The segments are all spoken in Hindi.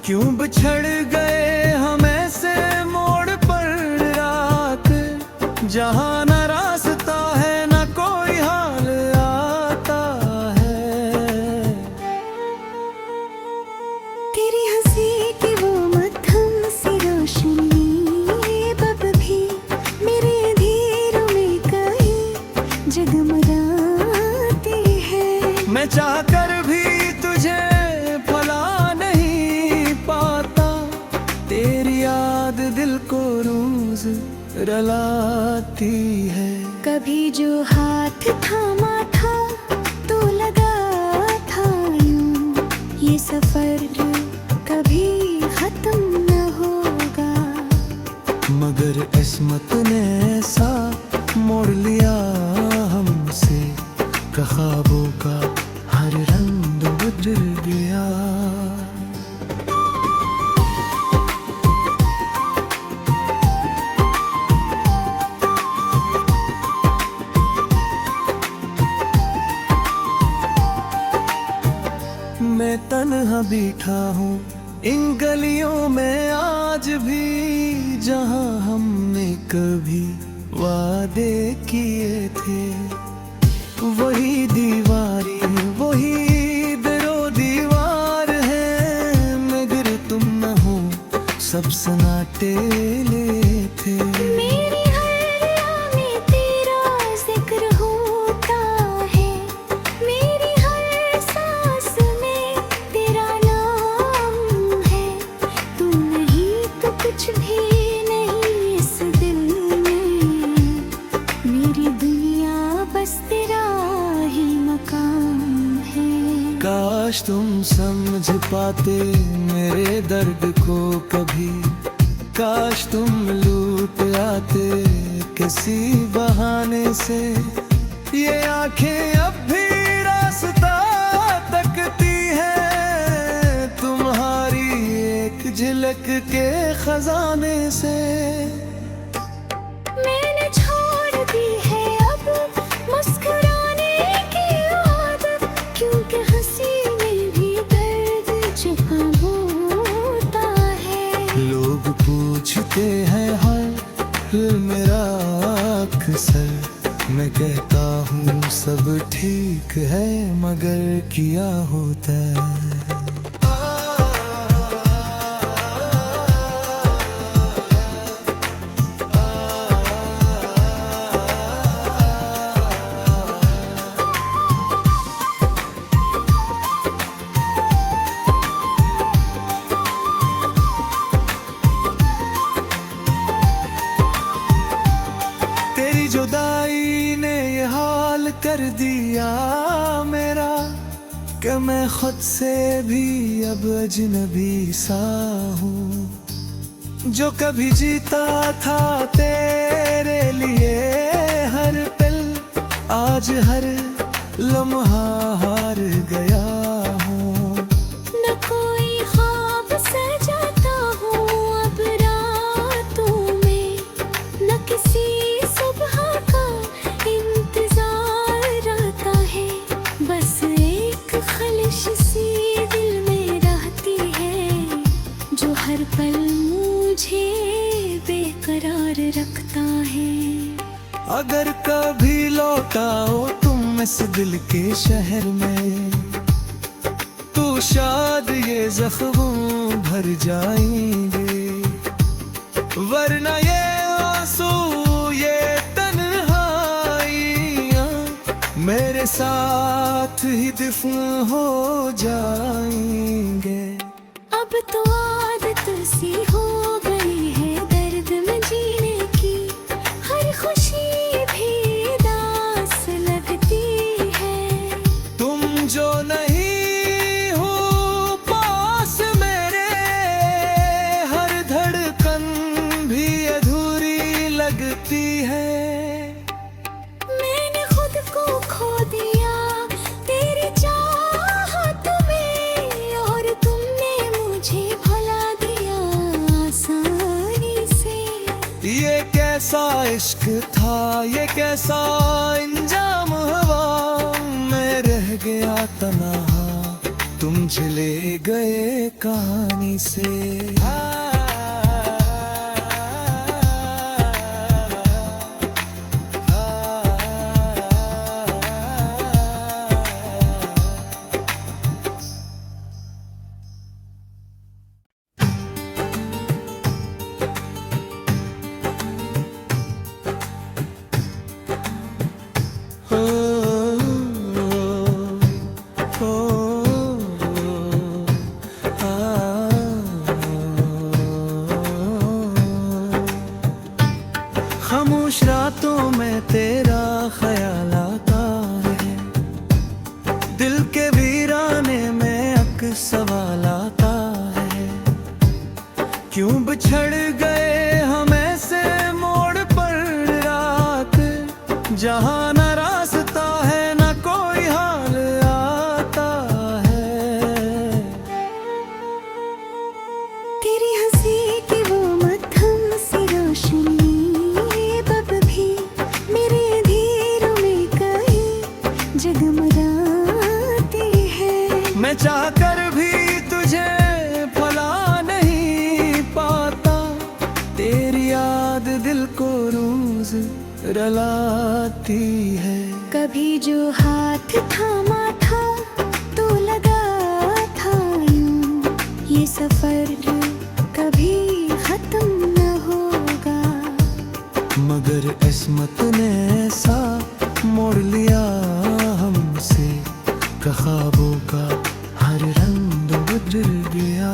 क्यों बिछड़ गए हम ऐसे मोड़ पर रात, जहाँ न रास्ता है न कोई हाल आता है। तेरी हंसी की वो मध्यम सी रोशनी बब भी मेरे अंधेरों में कहीं जगमगाती है। मैं चाहकर भी तुझे भुला नहीं पाता, तेरी याद दिल को रोज रुलाती है। कभी जो हाथ थामा था तो लगा था यूं, ये सफर कभी खत्म न होगा। मगर किस्मत ने ऐसा मोड़ लिया हमसे, ख्वाबों का हर रंग बदल गया। मैं तन्हा बैठा हूँ इन गलियों में आज भी, जहाँ हमने कभी वादे किए थे। वही दीवारी वही दरो दीवार है, मगर तुम न हो सब सन्नाटे ले थे। मेरी हर राह में तेरा जिक्र होता है, मेरी हर सांस में तेरा नाम है। तू नहीं तो कुछ भी नहीं इस दिल में, मेरी दुनिया बस तेरा ही मकाम है। काश तुम समझ पाते मेरे दर्द को कभी, काश तुम लूट आते किसी बहाने से। ये आंखें अब भी रास्ता तकती है, तुम्हारी एक झलक के खजाने से। मैंने छोड़ दी है अब मुस्कुराने की आदत, क्योंकि हंसी में भी दर्द छुपा होता है। लोग पूछते हैं हाल मेरा अक्सर, मैं कहता हूँ सब ठीक है मगर किया होता है। तेरी जुदाई ने ये हाल कर दिया मेरा, कि मैं खुद से भी अब अजनबी सा हूँ। जो कभी जीता था तेरे लिए हर पल, आज हर लम्हा हार गया हूँ। न कोई ख्वाब सजाता हूँ अब रातों में, न किसी सुबह का इंतजार आता है। बस एक ख्वाहिश सी दिल में रहती है, जो हर पल मुझे बेकरार रखता है। अगर कभी लौटाओ तुम इस दिल के शहर में, तो शायद ये जख्म भर जाएंगे, वरना ये आंसू ये तन्हाइयाँ मेरे साथ ही दफन हो जाएंगे। अब तो आदत सी हो गई है दर्द में जीने की, हर खुशी भी दास लगती है। तुम जो नहीं हो पास मेरे, हर धड़कन भी अधूरी लगती है। मैंने खुद को खो दिया तेरी चाहत में, और तुमने मुझे भुला दिया आसानी से। ये कैसा इश्क था ये कैसा इंजाम हुआ, मैं रह गया तन्हा तुम चले गए कहानी से। खामोश रातों में तेरा ख्याल आता है, दिल के वीराने में अक्स सवाल आता है। क्यों बिछड़ गए हम ऐसे मोड़ पर रात, जहाँ न रास्ता है न कोई हाल आता है। तेरी हंसी की वो मध्यम सी रोशनी जगमगाती है। मैं चाहकर भी तुझे भुला नहीं पाता, तेरी याद दिल को रोज रुलाती है। कभी जो हाथ थामा था तो लगा था यूं, ये सफर कभी खत्म न होगा। मगर किस्मत ने ऐसा मोड़ लिया हमसे, ख्वाबों का हर रंग बदल गया।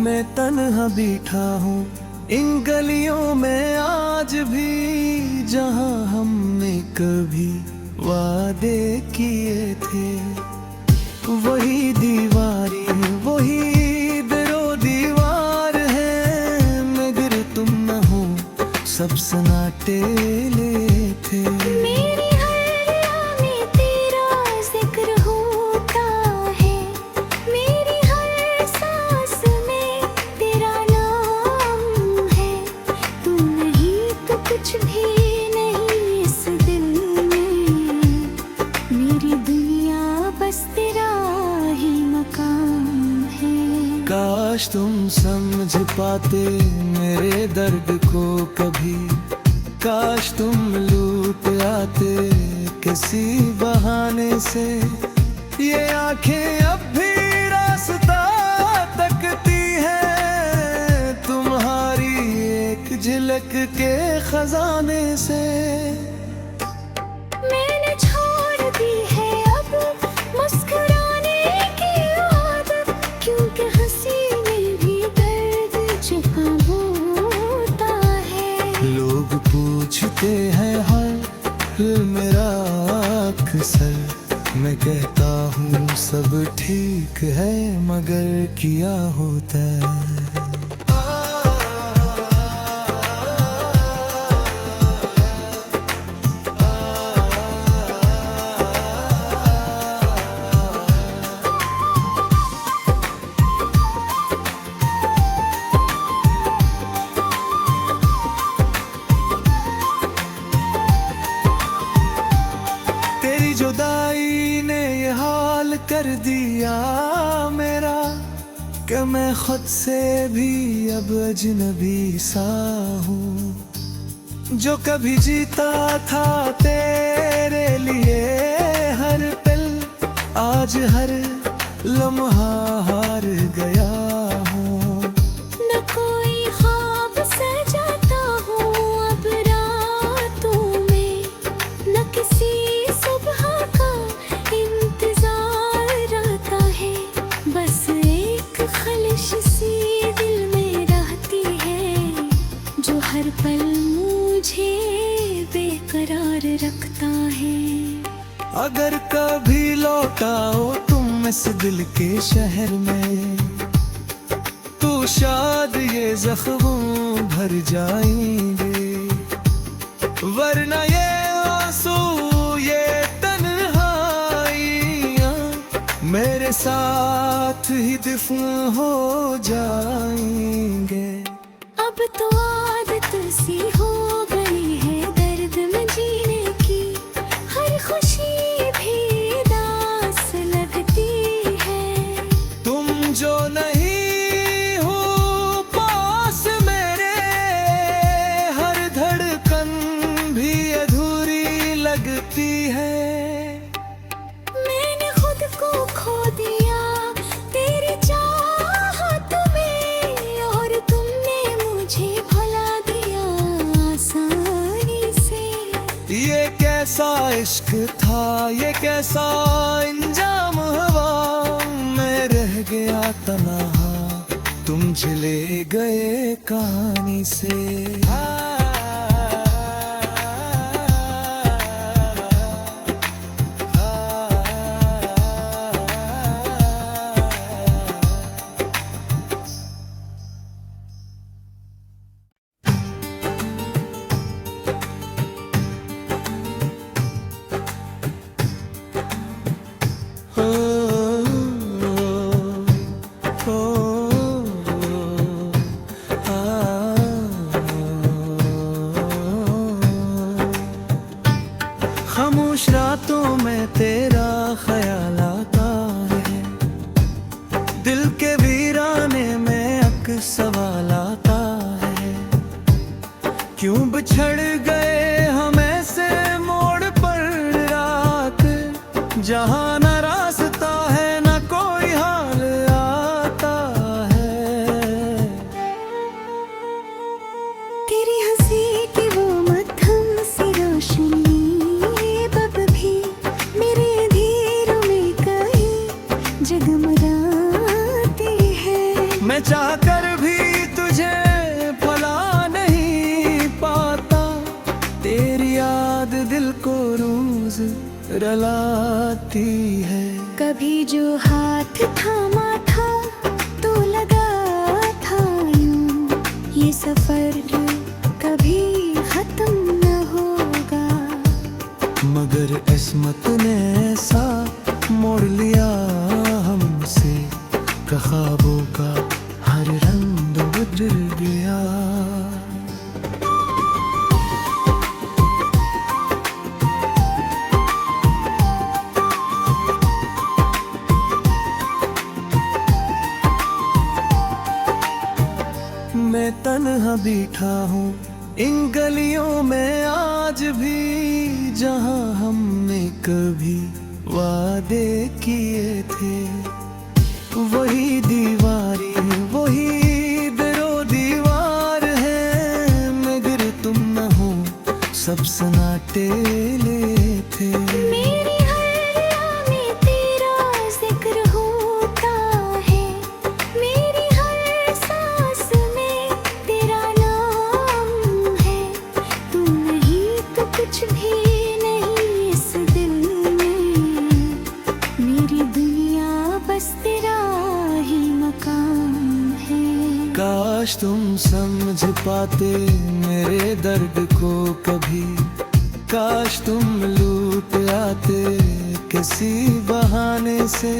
मैं तन्हा बैठा हूँ इन गलियों में आज भी, जहाँ हमने कभी वादे किए थे। वही दीवारी वही दरो दीवार है, मगर तुम न हो सब सन्नाटे ले थे। मेरी हर राह में तेरा जिक्र होता है, मेरी हर सांस में तेरा नाम है। तू नहीं तो कुछ भी नहीं इस दिल में, मेरी दुनिया बस तेरा ही मकाम है। काश तुम समझ पाते मेरे दर्द को कभी, काश तुम लूट आते किसी बहाने से। ये आंखें अब भी रास्ता तकती है, तुम्हारी एक झलक के खजाने से। मैंने छोड़ दी है अब मुस्कुराने की आदत, क्योंकि हंसी में भी दर्द छुपा होता है। लोग पूछते हैं हाल मेरा अक्सर, मैं कहता हूँ सब ठीक है मगर किया होता है। जुदाई ने ये हाल कर दिया मेरा, कि मैं खुद से भी अब अजनबी सा हूँ। जो कभी जीता था तेरे लिए हर पल, आज हर लम्हा हार गया हूँ। न कोई ख्वाब सजाता हूँ अब रातों में, न किसी सुबह का इंतजार आता है। बस एक ख्वाहिश सी दिल में रहती है, जो हर पल मुझे बेकरार रखता है। अगर कभी लौटाओ तुम इस दिल के शहर में, तो शायद ये जख्म भर जाएंगे, वरना ये आंसू ये तन्हाइयाँ मेरे तेरे साथ ही दफन हो जाएंगे। अब तो आदत सी हो गई है दर्द में जीने की, हर खुशी भी दास लगती है। तुम जो नहीं हो पास मेरे, हर धड़कन भी अधूरी लगती है। मैंने खुद को खो दिया तेरी चाहत में, और तुमने मुझे भुला दिया आसानी से। ये कैसा इश्क था, ये कैसा इंजाम हुआ, मैं रह गया तन्हा, तुम चले गए कहानी से। खामोश रातों में तेरा ख्याल आता है, दिल के वीराने में अक्स सवाल आता है। क्यों बिछड़ गए हम ऐसे मोड़ पर रात, जहाँ न रास्ता है न कोई हाल आता है। तेरी हंसी की वो मध्यम सी रोशनी बब भी मेरे धीरों में कहीं जगमगाती है। मैं चाहकर भी तुझे भुला नहीं पाता, तेरी याद दिल को रोज रुलाती है। कभी जो हाथ थामा था तो लगा था यूं, ये सफर कभी खत्म न होगा। मगर किस्मत ने ऐसा मोड़ लिया हमसे, ख्वाबों का हर रंग बदल गया। मैं तन्हा बैठा हूँ इन गलियों में आज भी, जहाँ हमने कभी वादे किए थे। वही दीवारी वही दरो दीवार है, मगर तुम न हो सब सन्नाटे ले थे। मेरी हर राह में तेरा जिक्र होता है, मेरी हर सांस में तेरा नाम है। तू नहीं तो कुछ भी नहीं इस दिल में, मेरी दुनिया बस तेरा ही मकाम है। काश तुम समझ पाते मेरे दर्द को कभी, काश तुम लूट आते किसी बहाने से।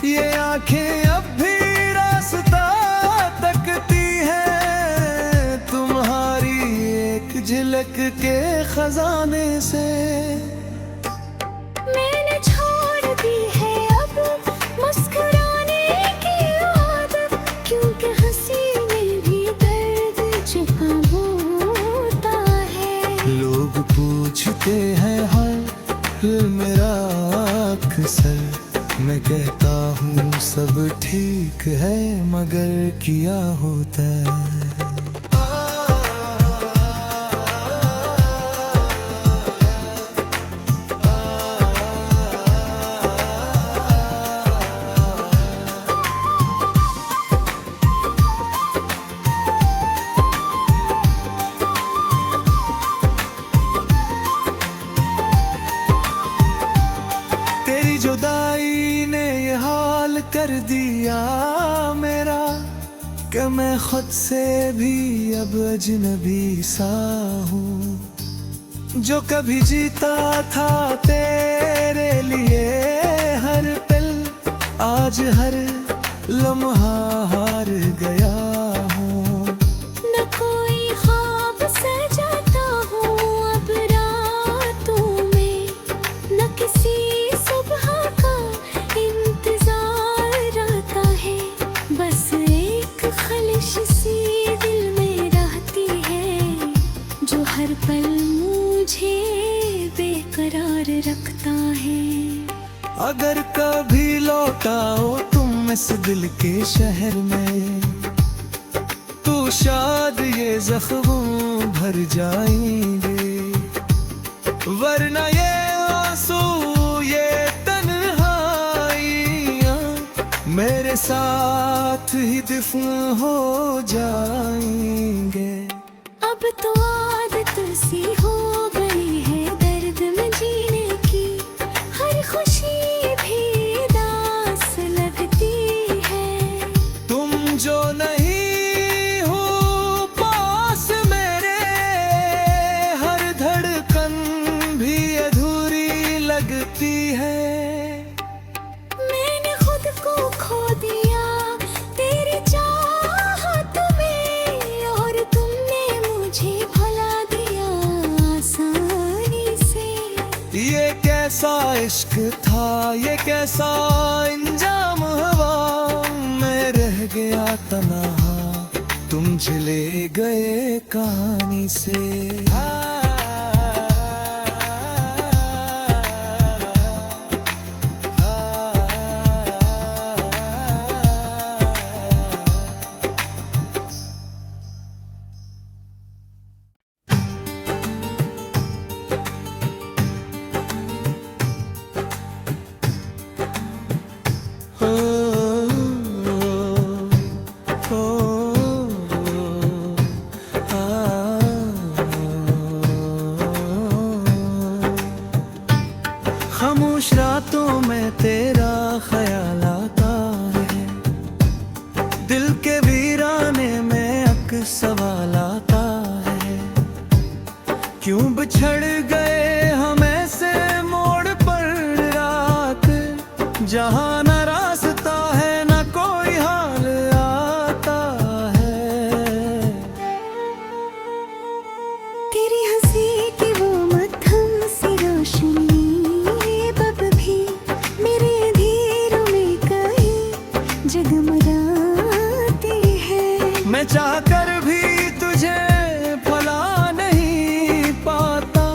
ये आंखें अब भी रास्ता तकती है, तुम्हारी एक झलक के खजाने से। मैंने छोड़ दी है अब मुस्कुराने की आदत, क्योंकि हंसी में भी दर्द छिपा होता है। लोग पूछते हैं हाल मेरा अक्सर, मैं कहता हूँ सब ठीक है मगर किया होता है। जुदाई ने ये हाल कर दिया मेरा, कि मैं खुद से भी अब अजनबी सा हूँ। जो कभी जीता था तेरे लिए हर पल, आज हर लम्हा हार गया हूँ। न कोई ख्वाब सजाता हूँ अब रातों में, न किसी सुबह का इंतजार आता है। बस एक ख्वाहिश सी दिल में रहती है, जो हर पल मुझे बेकरार रखता है। अगर कभी लौटाओ तुम इस दिल के शहर में, तो शायद ये जख्म भर जाएंगे, वरना ये आंसू ये तन्हाइयाँ मेरे साथ ही दफन हो जाएंगे। अब तो आदत सी हो गई है दर्द में जीने की, हर खुशी भी दास लगती है। तुम जो नहीं हो पास मेरे, हर धड़कन भी अधूरी लगती है। मैंने खुद को खो दिया तेरी चाहत में, और तुमने मुझे भुला दिया आसानी से। ये कैसा इश्क था, ये कैसा इंजाम हुआ, मैं रह गया तन्हा तुम चले गए कहानी से। खामोश रातों में तेरा ख्याल आता है, दिल के वीराने में अक्स सवाल आता है। क्यों बिछड़ गए हम ऐसे मोड़ पर रात, जहाँ न रास्ता है न कोई हाल आता है। तेरी हंसी की वो मध्यम सी रोशनी बब भी मेरे अंधेरों में कहीं जगमगाती है। मैं चाहकर भी तुझे भुला नहीं पाता,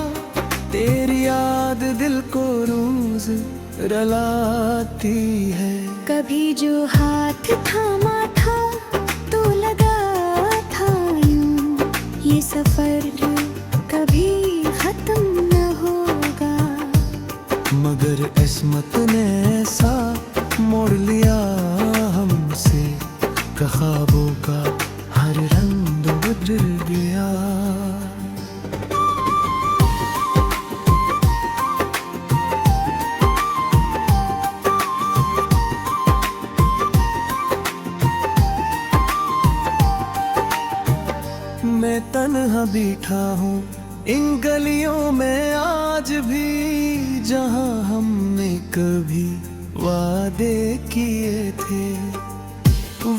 तेरी याद दिल को रोज रुलाती है। कभी जो हाथ थामा था तो लगा था यूं, ये सफर कभी खत्म न होगा। मगर किस्मत ने ऐसा मोड़ लिया हमसे, ख्वाबों का हर रंग बदल गया। मैं तन्हा बैठा हूँ इन गलियों में आज भी, जहाँ हमने कभी वादे किए थे।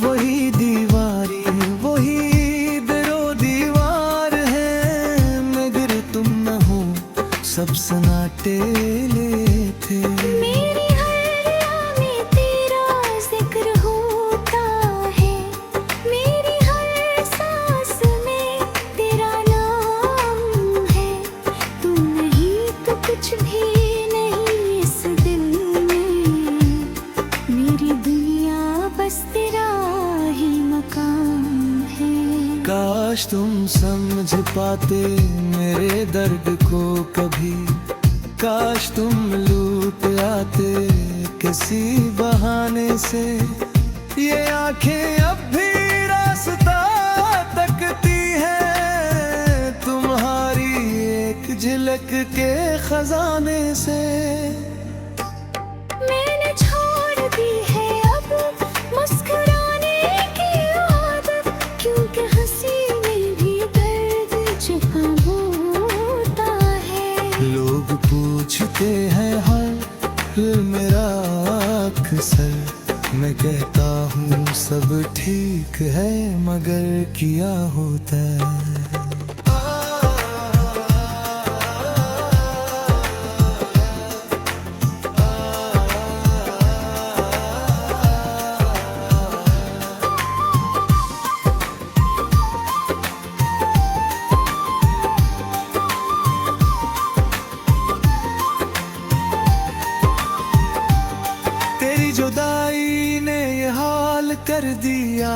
वही दीवारी वही दरो दीवार है, मगर तुम न हो सब सन्नाटे ले थे। मेरी हर राह में तेरा जिक्र होता है, मेरी हर सांस में तेरा नाम है। तू नहीं तो कुछ भी नहीं इस दिल में, मेरी दुनिया बस तेरा ही मकाम है। काश तुम समझ पाते मेरे दर्द को कभी, काश तुम लूट आते किसी बहाने से। ये आंखें अब भी रास्ता तकती है, तुम्हारी एक झलक के खजाने से। मैंने छोड़ दी है अब मुस्कुराने की आदत, क्योंकि हंसी में भी दर्द छुपा होता है। लोग पूछते हैं हाल मेरा अक्सर, है मगर किया होता है। तेरी जुदाई ने ये हाल कर दिया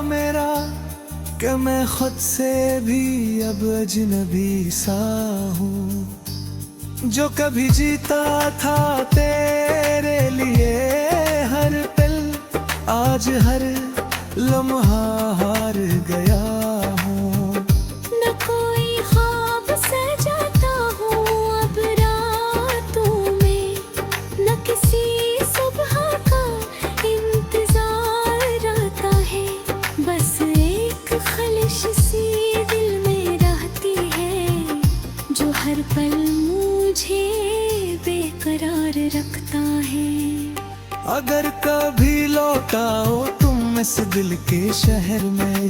मेरा कि मैं खुद से भी अब अजनबी सा हूँ। जो कभी जीता था तेरे लिए हर पल, आज हर लम्हा हार गया हूँ। न कोई ख्वाब सजाता हूँ अब रातों में, न किसी सुबह का इंतजार आता है। बस एक ख्वाहिश सी दिल में रहती है, जो हर पल मुझे बेकरार रखता है। अगर कभी लौटाओ तुम इस दिल के शहर में,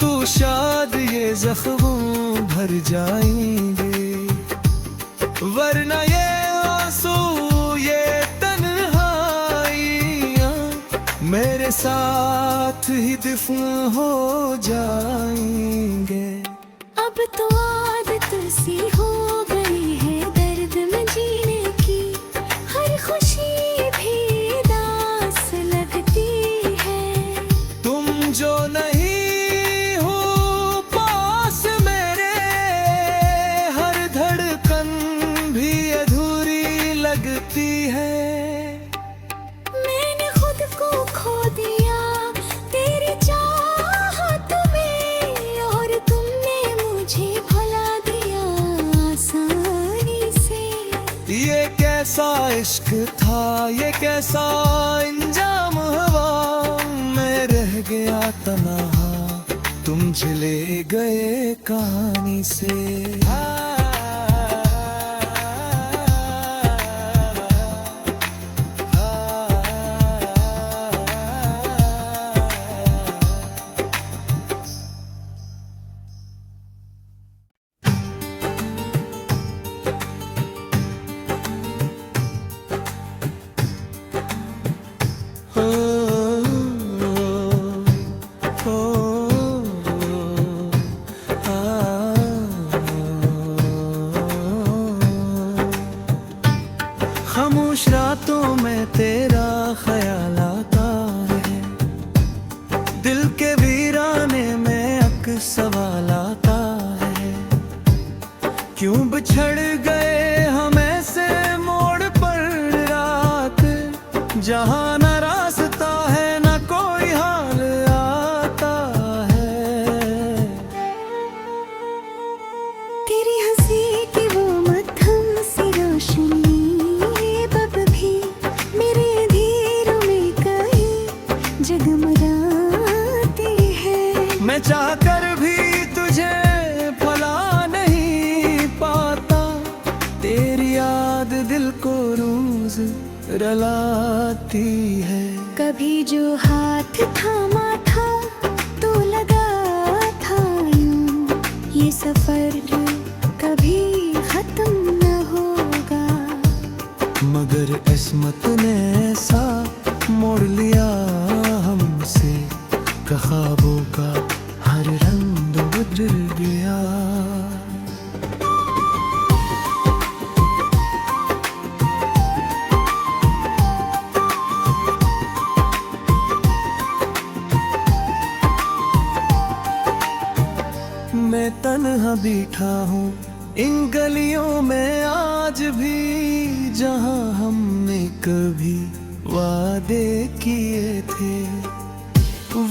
तो शायद ये जख्म भर जाएंगे, वरना ये आंसू ये तन्हाइयाँ मेरे साथ ही दफन हो जाएंगे। अब तो आदत सी हो गई है दर्द में जीने की, हर खुशी भी दास लगती है। तुम जो नहीं हो पास मेरे, हर धड़कन भी अधूरी लगती है। मैंने खुद को खो दिया तेरी चाहत में, और तुमने मुझे भुला दिया आसानी से। ये कैसा इश्क था, ये कैसा इंजाम हुआ, मैं रह गया तन्हा तुम चले गए कहानी से। खामोश रातों में तेरा ख्याल आता है, दिल के वीराने में अक सवाल आता है। क्यों बिछड़ गए हम ऐसे मोड़ पर रात, जहाँ न रास्ता है न कोई हाल आता है। तेरी हंसी की वो मध्यम सी रोशनी बब भी मेरे धीरों में कहीं जगमगाती है। मैं चाहकर भी तुझे भुला नहीं पाता, तेरी याद दिल को रोज रुलाती है। कभी जो हाथ थामा था तो लगा था यूं, ये सफर कभी खत्म न होगा। मगर किस्मत ने ऐसा मोड़ लिया हमसे, ख्वाबों का हर रंग बदल गया। मैं तन्हा बैठा हूँ इन गलियों में आज भी, जहाँ हमने कभी वादे किए थे।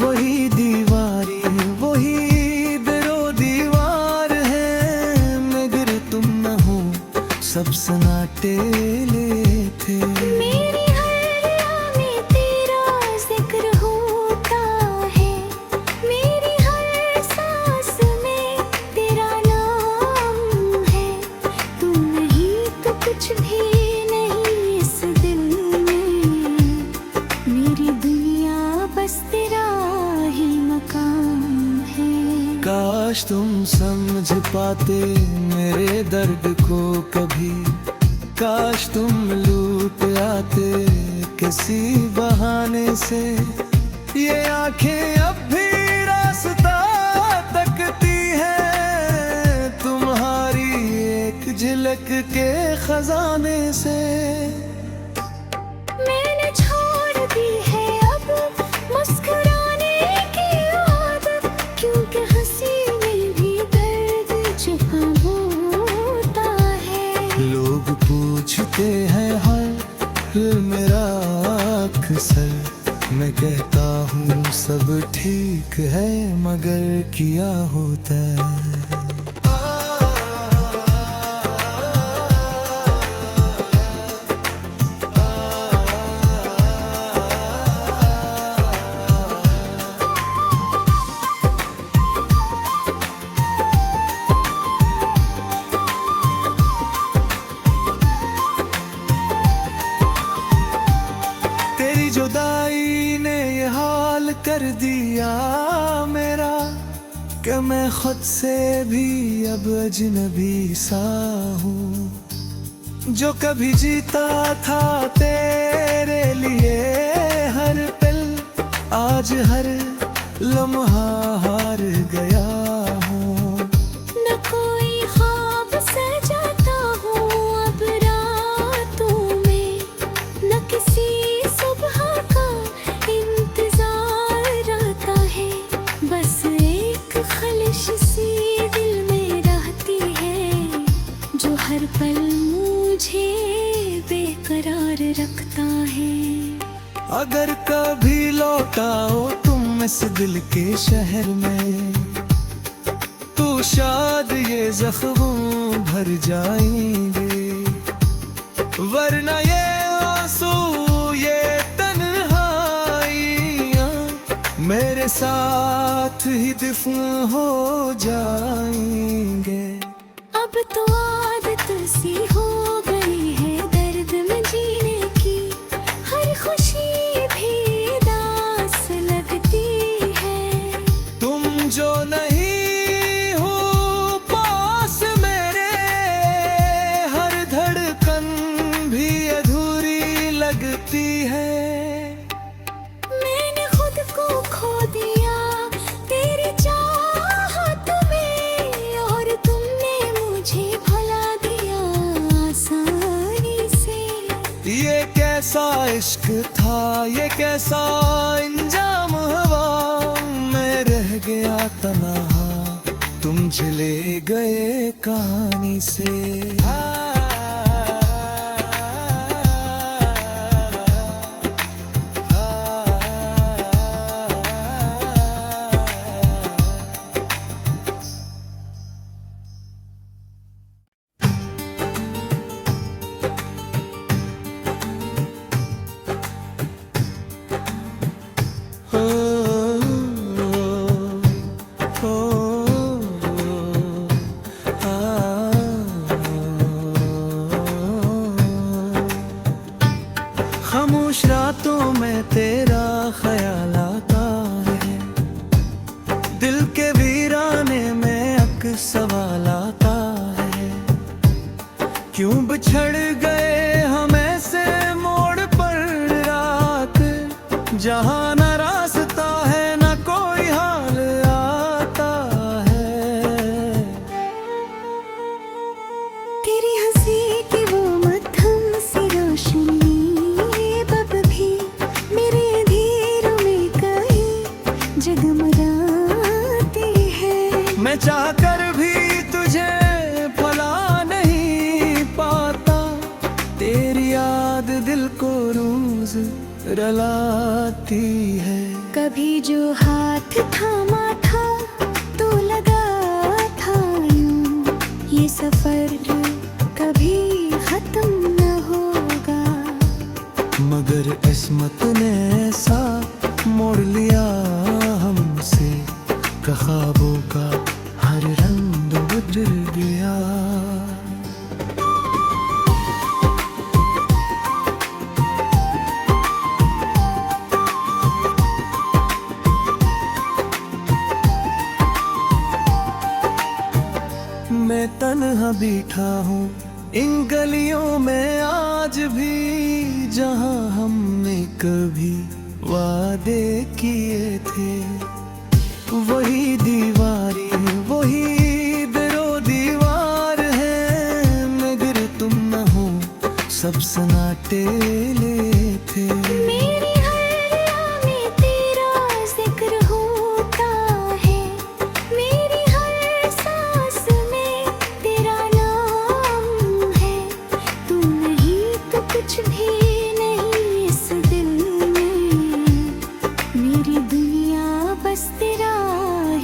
वही दीवारी वही दरो दीवार है, मगर तुम न हो सब सन्नाटे ले थे। मेरी हर याद में तेरा जिक्र होता है, मेरी हर सांस में तेरा नाम है। तू नहीं तो कुछ भी नहीं इस दिल में, मेरी दुनिया बस तेरा मकाम है। काश तुम समझ पाते मेरे दर्द को कभी, काश तुम लूट आते किसी बहाने से। ये आंखें अब भी रास्ता तकती है तुम्हारी एक झलक के खजाने से। मैंने छोड़ दी है अब मुस्कुराने की आदत, क्योंकि हंसी में भी दर्द छुपा होता है। लोग पूछते हैं हर मेरा अक्सर, मैं कहता हूँ सब ठीक है मगर किया होता है। तेरी जुदाई ने ये हाल कर दिया मेरा, कि मैं खुद से भी अब अजनबी सा हूँ। जो कभी जीता था तेरे लिए हर पल, आज हर लम्हा हार गया हूँ। न कोई ख्वाब सजाता हूँ अब रातों में, न किसी सुबह का इंतजार आता है। बस एक ख्वाहिश सी दिल में रहती है, जो हर पल मुझे बेकरार रखता है। अगर कभी लौटाओ तुम इस दिल के शहर में, तो शायद ये जख्म भर जाएंगे, वरना ये आंसू ये तन्हाइयाँ मेरे साथ ही दफन हो जाएंगे। अब तो आदत सी हो गई है दर्द में जीने की, हर खुशी भी दास लगती है। तुम जो नहीं हो पास मेरे, हर धड़कन भी अधूरी लगती है। मैंने खुद को खो दिया तेरी चाहत में, और तुमने मुझे भुला दिया आसानी से। ये कैसा इश्क था, ये कैसा इंजाम हुआ, मैं रह गया तन्हा तुम चले गए कहानी से। खामोश रातों में तेरा ख्याल आता है, दिल के वीराने में अक्स सवाल आता है। क्यों बिछड़ गए हम ऐसे मोड़ पर रात, जहाँ न रास्ता है न कोई हाल आता है। तेरी हंसी की वो मध्यम सी रोशनी बब भी मेरे अंधेरों में कहीं जगमगाती है। मैं चाहकर भी तुझे भुला नहीं पाता, तेरी याद दिल को रोज रुलाती है। कभी जो हाथ थामा था तो लगा था यूं, ये सफर कभी खत्म न होगा। मगर किस्मत ने ऐसा मोड़ लिया हमसे, ख्वाबों का हर रंग बदल गया। मैं तन्हा बैठा हूँ इन गलियों में आज भी, जहाँ हमने कभी वादे किए थे। वही दीवारी वही दरो दीवार है, मगर तुम न हो सब सन्नाटे ले थे। मेरी हर राह में तेरा जिक्र होता है, मेरी हर सांस में तेरा नाम है। तू नहीं तो कुछ भी नहीं इस दिल में, मेरी दुनिया बस तेरा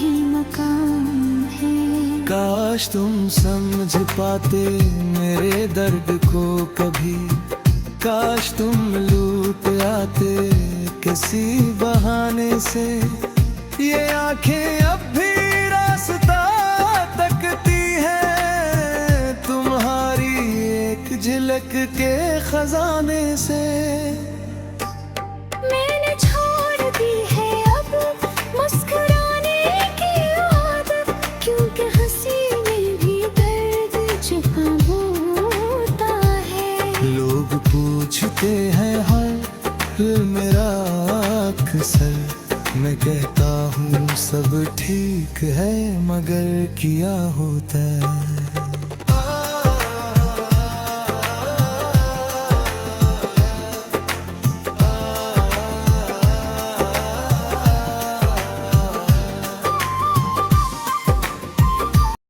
ही मकाम है। काश तुम समझ पाते मेरे दर्द को कभी, काश तुम लूट आते किसी बहाने से। ये आंखें अब भी रास्ता तकती है तुम्हारी एक झलक के खजाने से। मैंने छोड़ दी है अब मुस्कुराने की आदत, क्योंकि हंसी में भी दर्द छुपा होता है। लोग पूछते हैं हर फिर मेरा अक्सर, मैं कहता हूँ सब ठीक है मगर किया होता है।